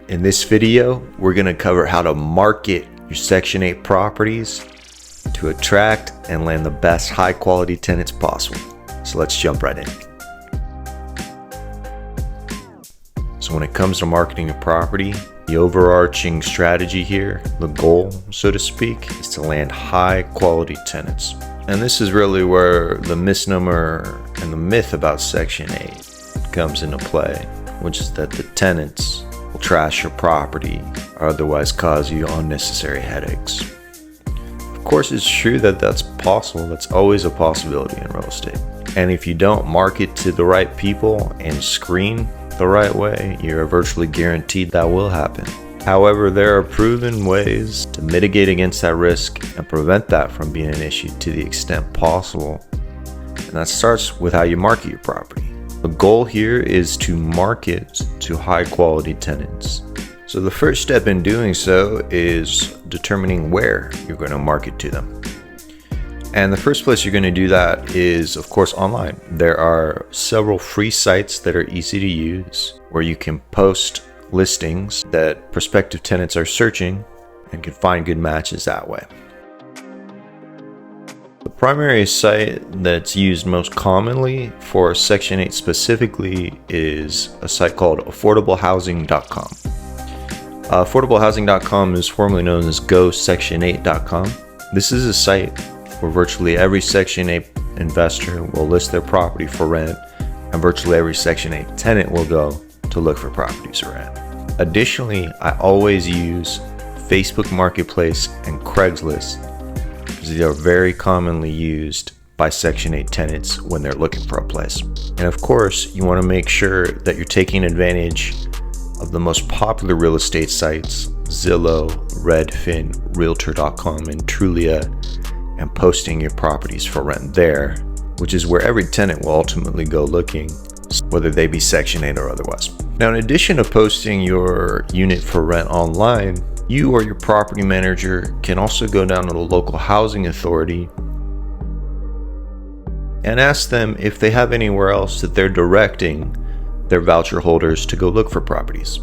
In this video, we're going to cover how to market your Section 8 properties to attract and land the best high quality tenants possible. So let's jump right in. So when it comes to marketing a property, the overarching strategy here, the goal, so to speak, is to land high quality tenants. And this is really where the misnomer and the myth about Section 8 comes into play, which is that the tenants will trash your property or otherwise cause you unnecessary headaches. Of course, it's true that that's possible. That's always a possibility in real estate. And if you don't market to the right people and screen the right way, you're virtually guaranteed that will happen. However, there are proven ways to mitigate against that risk and prevent that from being an issue to the extent possible. And that starts with how you market your property. The goal here is to market to high quality tenants. So the first step in doing so is determining where you're going to market to them. And the first place you're going to do that is, of course, online. There are several free sites that are easy to use where you can post listings that prospective tenants are searching and can find good matches that way. The primary site that's used most commonly for Section 8 specifically is a site called affordablehousing.com. Affordablehousing.com is formerly known as gosection8.com. This is a site where virtually every Section 8 investor will list their property for rent, and virtually every Section 8 tenant will go to look for properties to rent. Additionally, I always use Facebook Marketplace and Craigslist because they are very commonly used by Section 8 tenants when they're looking for a place. And of course, you want to make sure that you're taking advantage of the most popular real estate sites, Zillow, Redfin, Realtor.com, and Trulia, and posting your properties for rent there, which is where every tenant will ultimately go looking, whether they be Section 8 or otherwise. Now, in addition to posting your unit for rent online, you or your property manager can also go down to the local housing authority and ask them if they have anywhere else that they're directing their voucher holders to go look for properties.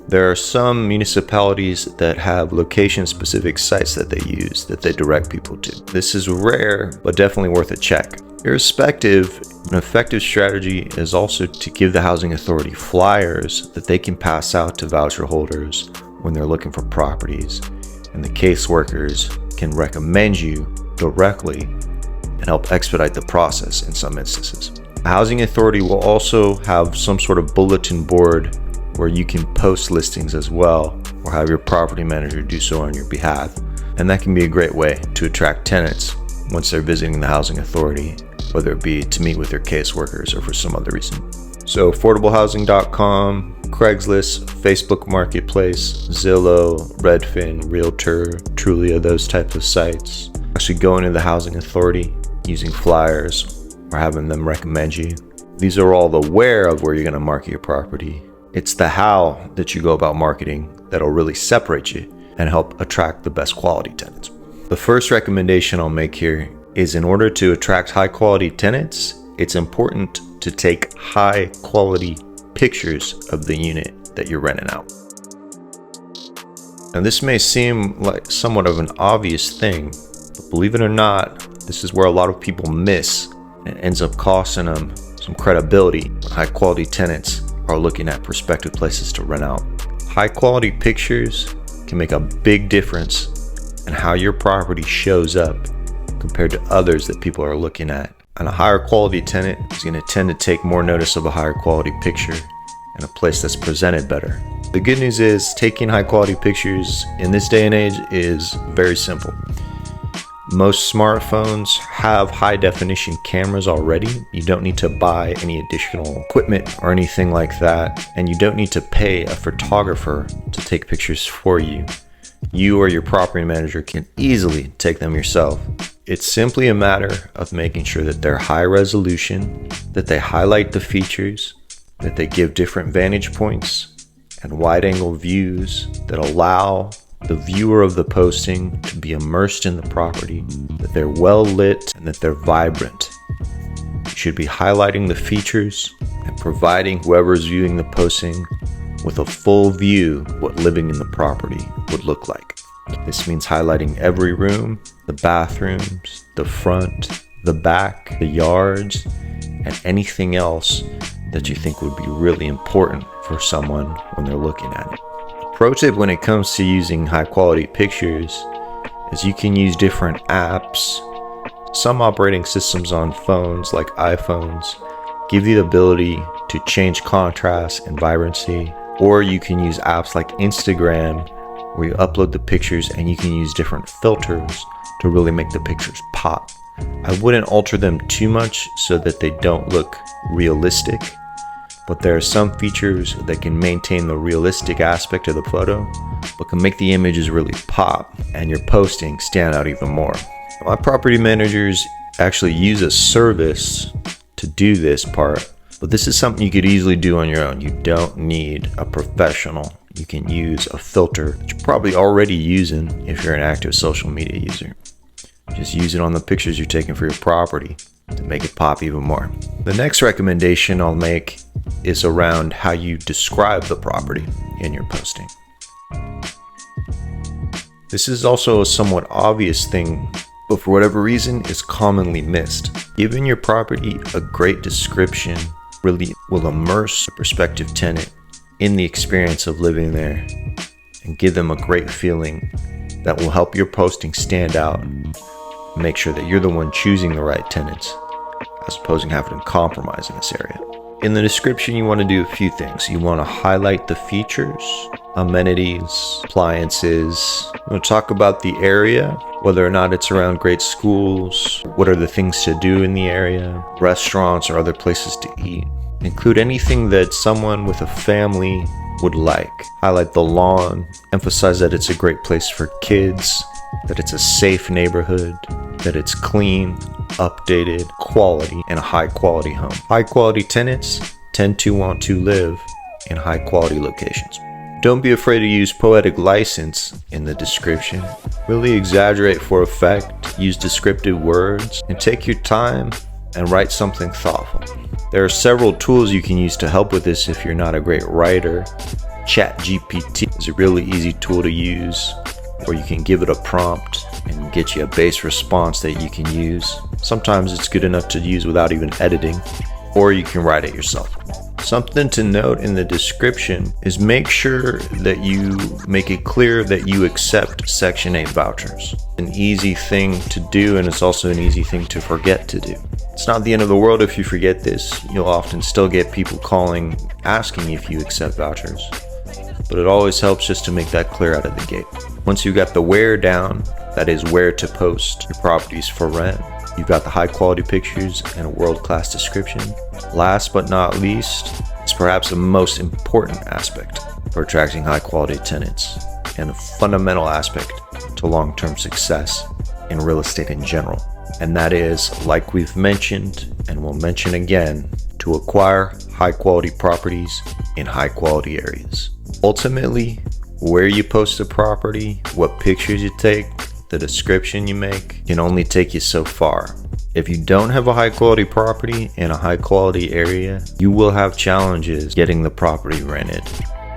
There are some municipalities that have location-specific sites that they use that they direct people to. This is rare, but definitely worth a check. Irrespective, an effective strategy is also to give the housing authority flyers that they can pass out to voucher holders when they're looking for properties, and the caseworkers can recommend you directly and help expedite the process in some instances. The housing authority will also have some sort of bulletin board where you can post listings as well, or have your property manager do so on your behalf. And that can be a great way to attract tenants once they're visiting the housing authority, whether it be to meet with their caseworkers or for some other reason. So affordablehousing.com, Craigslist, Facebook Marketplace, Zillow, Redfin, Realtor, Trulia, those types of sites. Actually going to the housing authority, using flyers, or having them recommend you. These are all the where of where you're going to market your property. It's the how that you go about marketing that'll really separate you and help attract the best quality tenants. The first recommendation I'll make here is, in order to attract high quality tenants, it's important to take high quality pictures of the unit that you're renting out. And this may seem like somewhat of an obvious thing, but believe it or not, this is where a lot of people miss, and it ends up costing them some credibility when high quality tenants are looking at prospective places to rent out. High quality pictures can make a big difference in how your property shows up compared to others that people are looking at. And a higher quality tenant is going to tend to take more notice of a higher quality picture and a place that's presented better. The good news is, taking high quality pictures in this day and age is very simple. Most smartphones have high definition cameras already. You don't need to buy any additional equipment or anything like that. And you don't need to pay a photographer to take pictures for you. You or your property manager can easily take them yourself. It's simply a matter of making sure that they're high resolution, that they highlight the features, that they give different vantage points and wide angle views that allow the viewer of the posting to be immersed in the property, that they're well lit, and that they're vibrant. You should be highlighting the features and providing whoever's viewing the posting with a full view of what living in the property would look like. This means highlighting every room, the bathrooms, the front, the back, the yards, and anything else that you think would be really important for someone when they're looking at it. Pro tip when it comes to using high quality pictures is you can use different apps. Some operating systems on phones like iPhones give you the ability to change contrast and vibrancy, or you can use apps like Instagram where you upload the pictures and you can use different filters to really make the pictures pop. I wouldn't alter them too much so that they don't look realistic, but there are some features that can maintain the realistic aspect of the photo, but can make the images really pop and your posting stand out even more. My property managers actually use a service to do this part, but this is something you could easily do on your own. You don't need a professional. You can use a filter that you're probably already using if you're an active social media user. Just use it on the pictures you're taking for your property to make it pop even more. The next recommendation I'll make is around how you describe the property in your posting. This is also a somewhat obvious thing, but for whatever reason is commonly missed. Giving your property a great description really will immerse a prospective tenant in the experience of living there and give them a great feeling that will help your posting stand out and make sure that you're the one choosing the right tenants as opposed to having to compromise in this area. In the description, you want to do a few things. You want to highlight the features, amenities, appliances. You want to talk about the area, whether or not it's around great schools, what are the things to do in the area, restaurants or other places to eat. Include anything that someone with a family would like. Highlight the lawn, emphasize that it's a great place for kids, that it's a safe neighborhood, that it's clean, updated, quality, and a high quality home. High quality tenants tend to want to live in high quality locations. Don't be afraid to use poetic license in the description. Really exaggerate for effect, use descriptive words, and take your time and write something thoughtful. There are several tools you can use to help with this if you're not a great writer. ChatGPT is a really easy tool to use, where you can give it a prompt and get you a base response that you can use. Sometimes it's good enough to use without even editing, or you can write it yourself. Something to note in the description is make sure that you make it clear that you accept Section 8 vouchers. An easy thing to do, and it's also an easy thing to forget to do. It's not the end of the world if you forget this. You'll often still get people calling asking if you accept vouchers, but it always helps just to make that clear out of the gate. Once you've got the where down, that is where to post your properties for rent, you've got the high quality pictures and a world-class description. Last but not least, is perhaps the most important aspect for attracting high quality tenants and a fundamental aspect to long-term success in real estate in general. And that is, like we've mentioned and will mention again, to acquire high quality properties in high quality areas. Ultimately, where you post a property, what pictures you take, the description you make can only take you so far. If you don't have a high quality property in a high quality area, you will have challenges getting the property rented,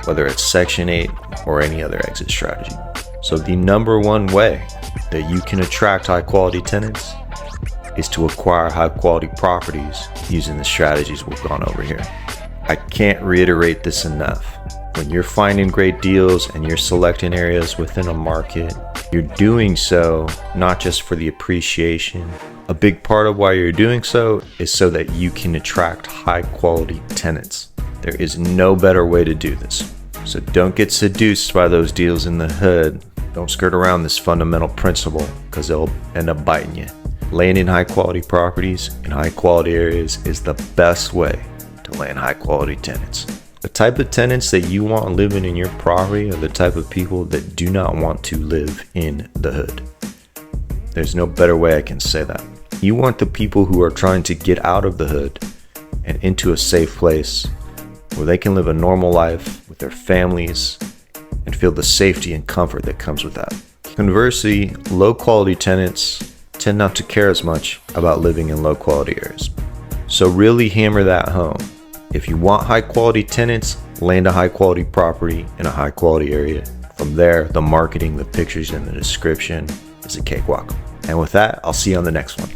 whether it's Section 8 or any other exit strategy. So the number one way that you can attract high quality tenants is to acquire high quality properties using the strategies we've gone over here. I can't reiterate this enough. When you're finding great deals and you're selecting areas within a market, you're doing so not just for the appreciation. A big part of why you're doing so is so that you can attract high quality tenants. There is no better way to do this. So don't get seduced by those deals in the hood. Don't skirt around this fundamental principle, because it'll end up biting you. Laying in high quality properties in high quality areas is the best way to land high quality tenants. The type of tenants that you want living in your property are the type of people that do not want to live in the hood. There's no better way I can say that. You want the people who are trying to get out of the hood and into a safe place where they can live a normal life with their families and feel the safety and comfort that comes with that. Conversely, low quality tenants tend not to care as much about living in low quality areas. So really hammer that home. If you want high quality tenants land a high quality property in a high quality area. From there, the marketing, the pictures, and the description is a cakewalk. And with that, I'll see you on the next one.